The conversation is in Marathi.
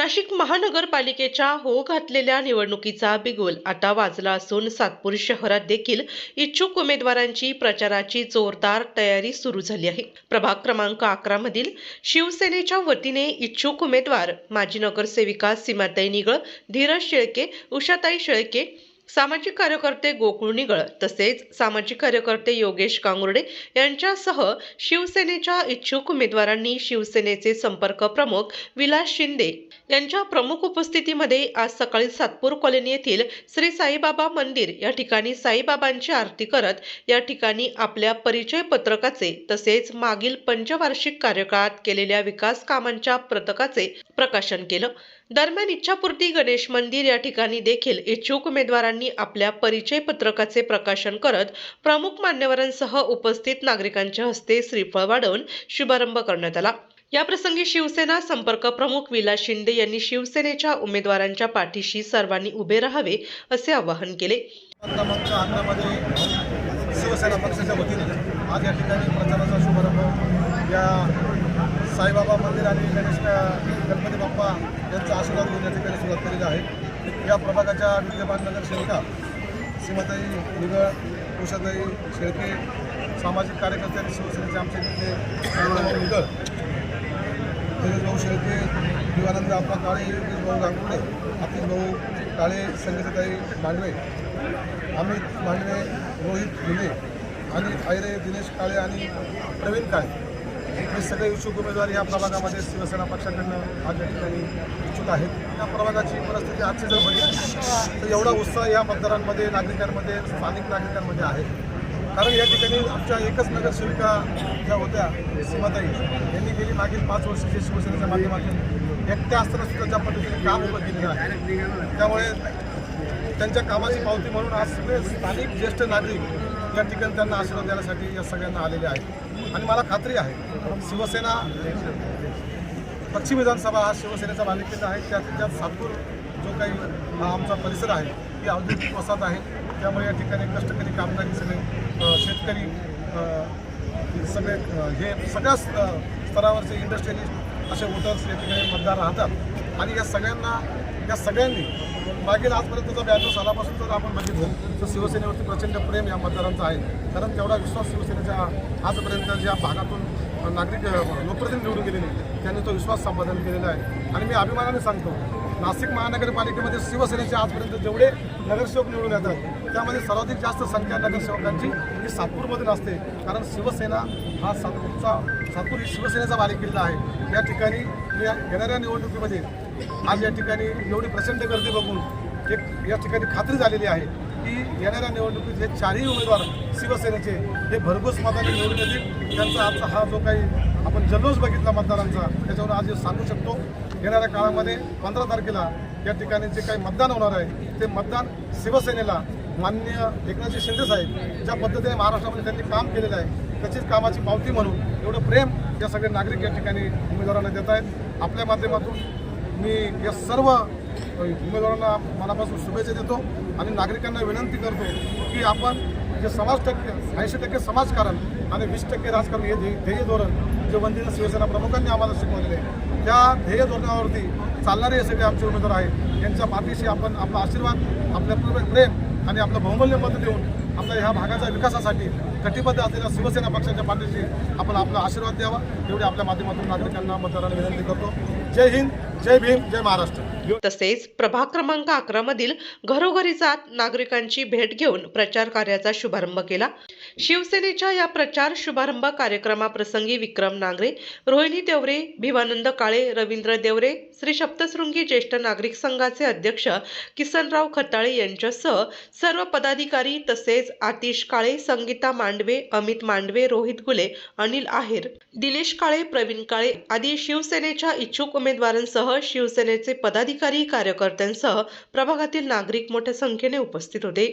नाशिक महानगरपालिकेच्या हो घातलेल्या निवडणुकीचा बिगुल आता वाजला असून सातपूर शहरात देखील इच्छुक उमेदवारांची प्रचाराची जोरदार तयारी सुरू झाली आहे। प्रभाग क्रमांक 11 मधील शिवसेनेच्या वतीने इच्छुक उमेदवार माजी नगरसेविका सीमाताई निगळ, धीरज शेळके, उषाताई शेळके, सामाजिक कार्यकर्ते गोकुळ निगळ तसेच सामाजिक कार्यकर्ते योगेश कांगुर्डे यांच्यासह शिवसेनेच्या इच्छुक उमेदवारांनी शिवसेनेचे संपर्क प्रमुख विलास शिंदे यांच्या प्रमुख उपस्थितीमध्ये आज सकाळी सातपूर कॉलनी येथील श्री साईबाबा मंदिर या ठिकाणी साईबाबांची आरती करत या ठिकाणी आपल्या परिचय पत्रकाचे तसेच मागील पंचवार्षिक कार्यकाळात केलेल्या विकास कामांच्या पत्रकाचे प्रकाशन केलं। दरम्यान इच्छापूर्ती गणेश मंदिर या ठिकाणी देखील इच्छुक उमेदवारांनी आपल्या परिचय पत्रकाचे प्रकाशन करत प्रमुख मान्यवरांसह उपस्थित नागरिकांच्या हस्ते श्रीफळ वाढवून शुभारंभ करण्यात आला। या प्रसंगी शिवसेना संपर्क प्रमुख विलास शिंदे यांनी शिवसेनेच्या उमेदवारांच्या पाठीशी सर्वांनी उभे राहावे असे आवाहन केले। शिवसेना पक्षाच्या वतीने आज या ठिकाणी प्रचाराचा शुभारंभ या साईबाबा मंदिर आणि गणपती बाप्पा यांचा आशीर्वाद घेऊन या ठिकाणी सुरुवात केलेली आहे। या प्रभागाच्या विद्यमान नगरसेविका सीमाताई निगळ, उषाताई शेळके, सामाजिक कार्यकर्ते आणि शिवसेनेचे आमचे नेते निगळ, धीरज भाऊ शेळके, दिवानंद आप्पा काळे, योगेश भाऊ गांगुर्डे, अतिश भाऊ काळे, संगीताताई मांडवे, अमित मांडवे, रोहित घुले आणि आयरे दिनेश काळे आणि प्रवीण काळे हे सगळे इच्छुक उमेदवार या प्रभागामध्ये शिवसेना पक्षाकडनं आज या ठिकाणी इच्छुक आहेत। या प्रभागाची परिस्थिती आजची जर बघितली तर एवढा उत्साह या मतदारांमध्ये, नागरिकांमध्ये, स्थानिक नागरिकांमध्ये आहे। कारण या ठिकाणी आमच्या एकच नगरसेविका ज्या होत्या सीमाताई यांनी गेली मागील 5 वर्ष जे शिवसेनेच्या माध्यमातून एकट्या असताना सुद्धा ज्या पद्धतीने काम उभं केलेलं आहे, त्यामुळे त्यांच्या कामाची पावती म्हणून आज सगळे स्थानिक ज्येष्ठ नागरिक या ठिकाणी त्यांना आशीर्वाद देण्यासाठी या सगळ्यांना आलेले आहेत। आणि मला खात्री आहे शिवसेना पश्चिम विधानसभा हा शिवसेनेचा मालकीचा आहे। त्यात सातपूर जो काही हा आमचा परिसर आहे ती औद्योगिक वसाहत आहे, त्यामुळे या ठिकाणी कष्टकरी कामगारी सगळे शेतकरी सगळे हे सगळ्या स्तरावरचे इंडस्ट्रियलिस्ट असे वोटर्स या ठिकाणी मतदार राहतात। आणि या सगळ्यांनी मागील आजपर्यंतचा 92 सालापासून जर आपण बघितलं तर शिवसेनेवरती प्रचंड प्रेम या मतदारांचं आहे। कारण तेवढा विश्वास शिवसेनेच्या आजपर्यंत ज्या भागातून नागरिक लोकप्रतिनिधी निवडून गेलेले त्यांनी तो विश्वास संपादन केलेला आहे। आणि मी अभिमानाने सांगतो, नाशिक महानगरपालिकेमध्ये शिवसेनेचे आजपर्यंत जेवढे नगरसेवक निवडून येतात त्यामध्ये सर्वाधिक जास्त संख्या नगरसेवकांची ही सातपूरमधून असते। कारण शिवसेना हा सातपूर ही शिवसेनेचा बालेकिल्ला आहे। या ठिकाणी येणाऱ्या निवडणुकीमध्ये आज या ठिकाणी एवढी प्रचंड गर्दी बघून एक या ठिकाणी खात्री झालेली आहे की येणाऱ्या निवडणुकीत हे चारही उमेदवार शिवसेनेचे हे भरघोस मताने निवडून येतील। त्यांचा आजचा हा जो काही आपण जल्लोष बघितला मतदारांचा, त्याच्यावर आज सांगू शकतो येणाऱ्या काळामध्ये 15 तारखेला या ठिकाणी जे काही मतदान होणार आहे ते मतदान शिवसेनेला माननीय एकनाथ शिंदे साहेब ज्या पद्धतीने महाराष्ट्रामध्ये त्यांनी काम केलेलं आहे त्याचीच कामाची पावती म्हणून एवढं प्रेम या सगळे नागरिक या ठिकाणी उमेदवारांना देत आहेत। आपल्या माध्यमातून मी या सर्व उमेदवारांना मनापासून शुभेच्छा देतो आणि नागरिकांना विनंती करतो की आपण जे 80% समाजकारण आणि 20% राजकारण हे ध्येय धोरण जे वंदनीय शिवसेना प्रमुखांनी आम्हाला शिकवलेले आहे त्या ध्येय धोरणावरती चालणारे हे सगळे आमचे उमेदवार आहेत। यांच्या पाठीशी आपण आपला आशीर्वाद, आपल्या प्रेम आणि आपलं बहुमूल्य मत देऊन आपल्या ह्या भागाच्या विकासासाठी कटिबद्ध असलेल्या शिवसेना पक्षाच्या पाठीशी आपण आपला आशीर्वाद द्यावा एवढी आपल्या माध्यमातून नागरिकांना मतदारांना विनंती करतो। जय हिंद, जय भीम, जय महाराष्ट्र। तसेच प्रभाग क्रमांक 11 मधील घरोघरी जात नागरिकांची भेट घेऊन प्रचार कार्याचा शुभारंभ केला। शिवसेनेच्या या प्रचार शुभारंभ कार्यक्रमाप्रसंगी विक्रम नांगरे, रोहिणी देवरे, भिवानंद काळे, रवींद्र देवरे, श्री सप्तशृंगी ज्येष्ठ नागरिक संघाचे अध्यक्ष किसनराव खताळे यांच्यासह सर्व पदाधिकारी तसेच आतिश काळे, संगीता मांडवे, अमित मांडवे, रोहित गुले, अनिल आहेर, दिनेश काळे, प्रवीण काळे आदी शिवसेनेच्या इच्छुक उमेदवारांसह शिवसेनेचे पदाधिकारी कार्यकर्त्यांसह प्रभागातील नागरिक मोठ्या संख्येने उपस्थित होते।